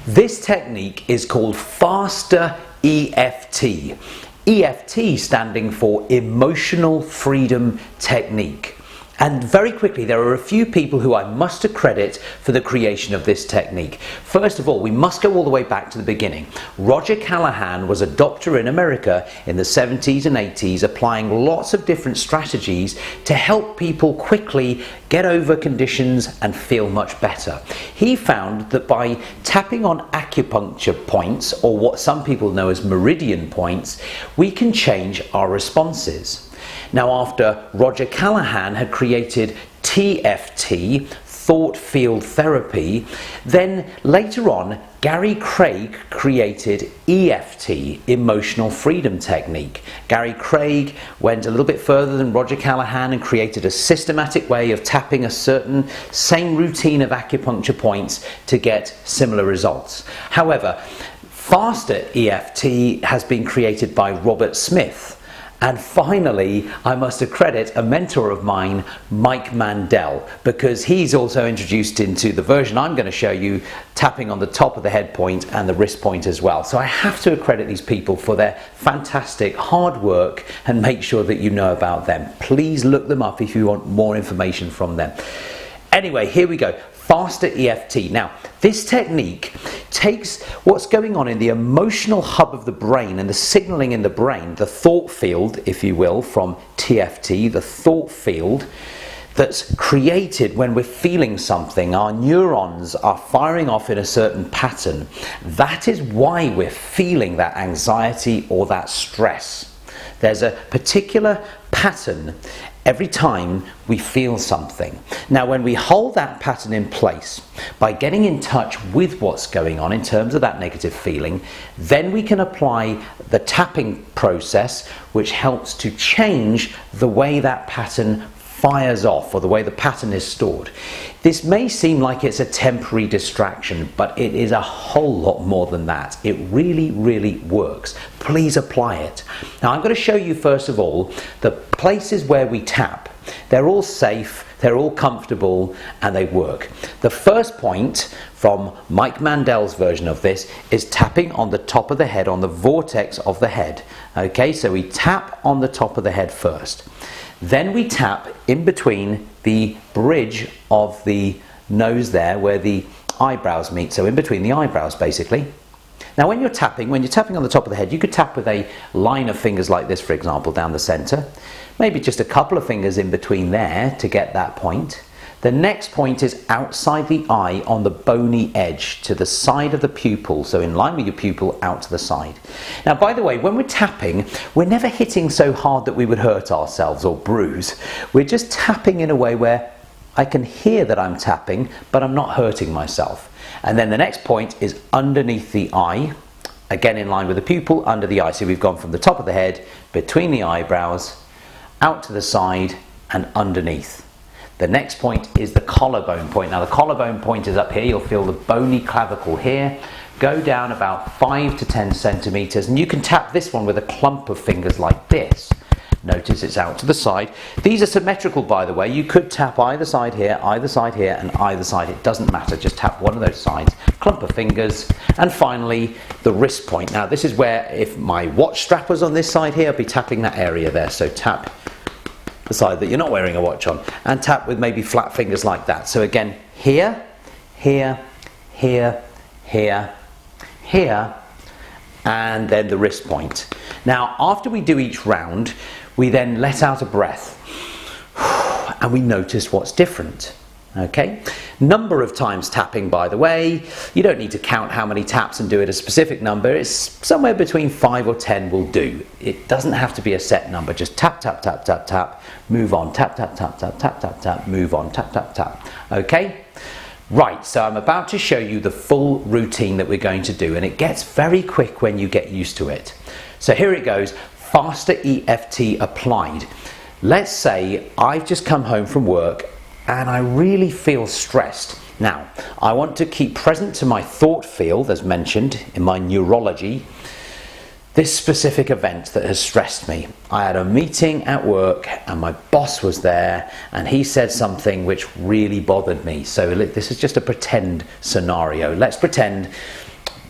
This technique is called faster EFT. EFT standing for Emotional Freedom Technique. And very quickly, there are a few people who I must accredit for the creation of this technique. First of all, we must go all the way back to the beginning. Roger Callahan was a doctor in America in the 70s and 80s, applying lots of different strategies to help people quickly get over conditions and feel much better. He found that by tapping on acupuncture points, or what some people know as meridian points, we can change our responses. Now, after Roger Callahan had created TFT, thought field therapy, then later on Gary Craig created EFT, emotional freedom technique. Gary Craig went a little bit further than Roger Callahan and created a systematic way of tapping a certain same routine of acupuncture points to get similar results. However, faster EFT has been created by Robert Smith. And finally, I must accredit a mentor of mine, Mike Mandel, because he's also introduced into the version I'm going to show you, tapping on the top of the head point and the wrist point as well. So I have to accredit these people for their fantastic hard work and make sure that you know about them. Please look them up if you want more information from them. Anyway, here we go. Faster EFT. Now, this technique takes what's going on in the emotional hub of the brain and the signaling in the brain, the thought field, if you will, from TFT, the thought field that's created when we're feeling something. Our neurons are firing off in a certain pattern. That is why we're feeling that anxiety or that stress. There's a particular pattern every time we feel something. Now, when we hold that pattern in place by getting in touch with what's going on in terms of that negative feeling, then we can apply the tapping process, which helps to change the way that pattern fires off, or the way the pattern is stored. This may seem like it's a temporary distraction, but it is a whole lot more than that. It really, really works. Please apply it. Now, I'm going to show you first of all the places where we tap. They're all safe, they're all comfortable, and they work. The first point from Mike Mandel's version of this is tapping on the top of the head, on the vortex of the head. Okay, so we tap on the top of the head first. Then we tap in between the bridge of the nose there, where the eyebrows meet, so in between the eyebrows basically. Now when you're tapping on the top of the head, you could tap with a line of fingers like this, for example, down the center. Maybe just a couple of fingers in between there to get that point. The next point is outside the eye on the bony edge to the side of the pupil, so in line with your pupil, out to the side. Now, by the way, when we're tapping, we're never hitting so hard that we would hurt ourselves or bruise. We're just tapping in a way where I can hear that I'm tapping, but I'm not hurting myself. And then the next point is underneath the eye, again in line with the pupil, under the eye. So we've gone from the top of the head, between the eyebrows, out to the side and underneath. The next point is the collarbone point. Now the collarbone point is up here. You'll feel the bony clavicle here. Go down about 5 to 10 centimeters, and you can tap this one with a clump of fingers like this. Notice it's out to the side. These are symmetrical, by the way. You could tap either side here, and either side. It doesn't matter. Just tap one of those sides. Clump of fingers. And finally, the wrist point. Now this is where, if my watch strap was on this side here, I'd be tapping that area there. So tap the side that you're not wearing a watch on, and tap with maybe flat fingers like that. So again, here, here, here, here, here, and then the wrist point. Now, after we do each round, we then let out a breath and we notice what's different. Okay, number of times tapping, by the way, you don't need to count how many taps and do it a specific number. It's somewhere between 5 or 10 will do. It doesn't have to be a set number. Just tap, tap, tap, tap, tap, move on, tap, tap, tap, tap, tap, tap, tap, move on, tap, tap, tap. Okay, right, so I'm about to show you the full routine that we're going to do, and it gets very quick when you get used to it. So here it goes, faster EFT applied. Let's say I've just come home from work and I really feel stressed. Now, I want to keep present to my thought field, as mentioned in my neurology, this specific event that has stressed me. I had a meeting at work and my boss was there and he said something which really bothered me. So this is just a pretend scenario. Let's pretend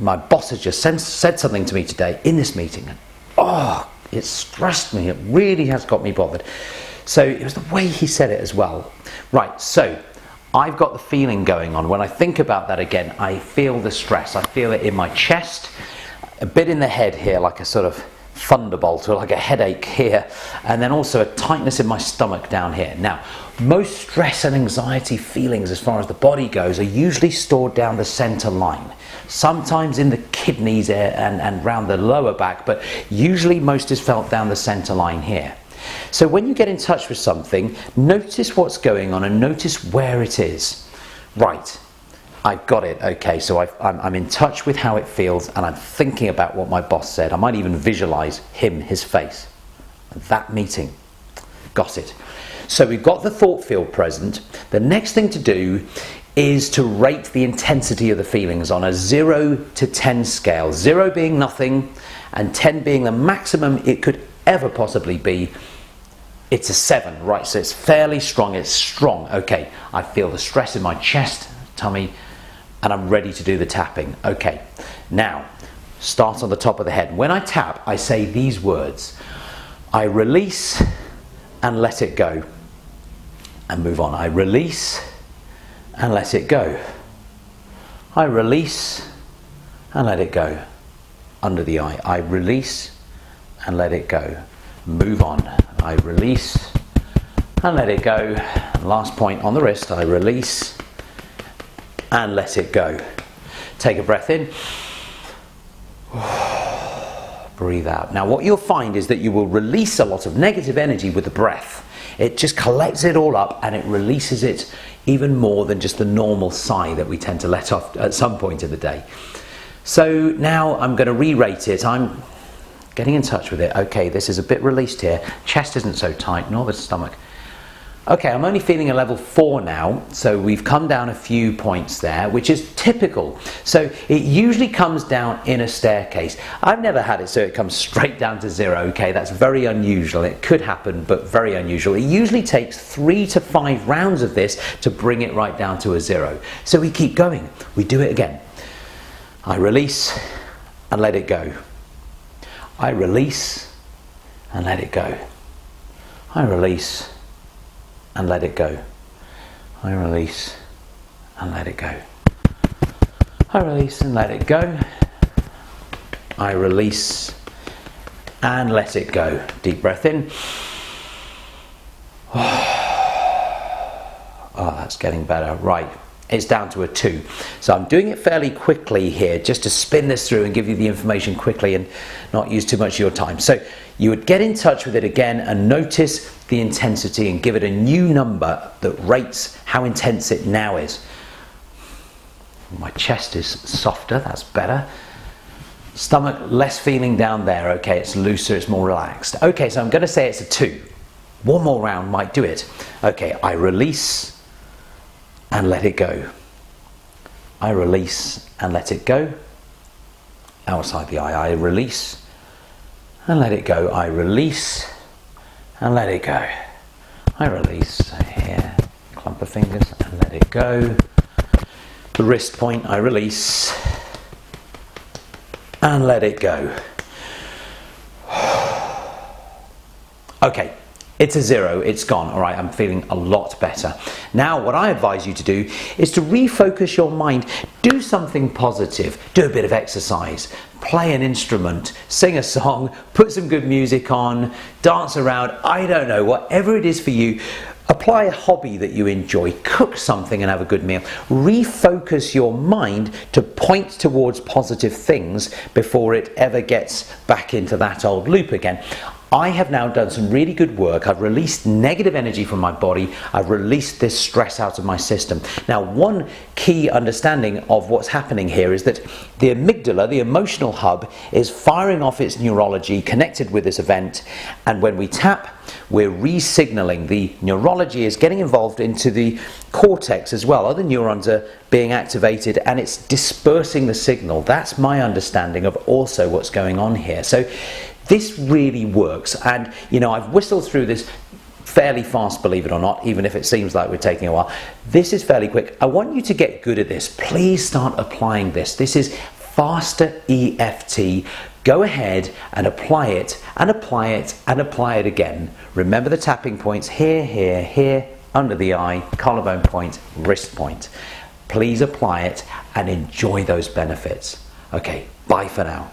my boss has just said something to me today in this meeting, and oh, it stressed me. It really has got me bothered. So it was the way he said it as well. Right, so I've got the feeling going on. When I think about that again, I feel the stress. I feel it in my chest, a bit in the head here, like a sort of thunderbolt, or like a headache here, and then also a tightness in my stomach down here. Now, most stress and anxiety feelings as far as the body goes are usually stored down the center line, sometimes in the kidneys and around the lower back, but usually most is felt down the center line here. So when you get in touch with something, notice what's going on and notice where it is. Right, I've got it. Okay, so I'm in touch with how it feels, and I'm thinking about what my boss said. I might even visualize his face. That meeting. Got it. So we've got the thought field present. The next thing to do is to rate the intensity of the feelings on a 0 to 10 scale. 0 being nothing and 10 being the maximum it could ever possibly be. It's a 7, right? So it's fairly strong. It's strong. Okay, I feel the stress in my chest, tummy, and I'm ready to do the tapping. Okay, now start on the top of the head. When I tap, I say these words: I release and let it go, and move on. I release and let it go. I release and let it go. Under the eye. I release and let it go. Move on. I release and let it go. Last point on the wrist. I release and let it go. Take a breath in. Breathe out. Now what you'll find is that you will release a lot of negative energy with the breath. It just collects it all up and it releases it even more than just the normal sigh that we tend to let off at some point in the day. So now I'm going to re-rate it. I'm getting in touch with it. Okay, this is a bit released here. Chest isn't so tight, nor the stomach. Okay, I'm only feeling a level 4 now, so we've come down a few points there, which is typical. So it usually comes down in a staircase. I've never had it so it comes straight down to 0. Okay, that's very unusual. It could happen, but very unusual. It usually takes 3 to 5 rounds of this to bring it right down to a 0. So we keep going. We do it again. I release and let it go. I release and let it go. I release and let it go. I release and let it go. I release and let it go. I release and let it go. Deep breath in. Oh, that's getting better. Right. It's down to a 2. So I'm doing it fairly quickly here just to spin this through and give you the information quickly and not use too much of your time. So you would get in touch with it again and notice the intensity and give it a new number that rates how intense it now is. My chest is softer, that's better. Stomach, less feeling down there. Okay, it's looser, it's more relaxed. Okay, so I'm going to say it's a 2. One more round might do it. Okay, I release and let it go. I release and let it go. Outside the eye, I release and let it go. I release and let it go. I release here, clump of fingers, and let it go. The wrist point, I release and let it go. Okay. It's a 0, it's gone. All right, I'm feeling a lot better. Now, what I advise you to do is to refocus your mind. Do something positive. Do a bit of exercise. Play an instrument. Sing a song. Put some good music on. Dance around. I don't know. Whatever it is for you. Apply a hobby that you enjoy. Cook something and have a good meal. Refocus your mind to point towards positive things before it ever gets back into that old loop again. I have now done some really good work. I've released negative energy from my body. I've released this stress out of my system. Now, one key understanding of what's happening here is that the amygdala, the emotional hub, is firing off its neurology connected with this event. And when we tap, we're re-signaling. The neurology is getting involved into the cortex as well. Other neurons are being activated and it's dispersing the signal. That's my understanding of also what's going on here. So this really works, and you know, I've whistled through this fairly fast, believe it or not, even if it seems like we're taking a while. This is fairly quick. I want you to get good at this. Please start applying this. This is faster EFT, go ahead and apply it and apply it and apply it again. Remember the tapping points here, here, here, under the eye, collarbone point, wrist point. Please apply it and enjoy those benefits. Okay, bye for now.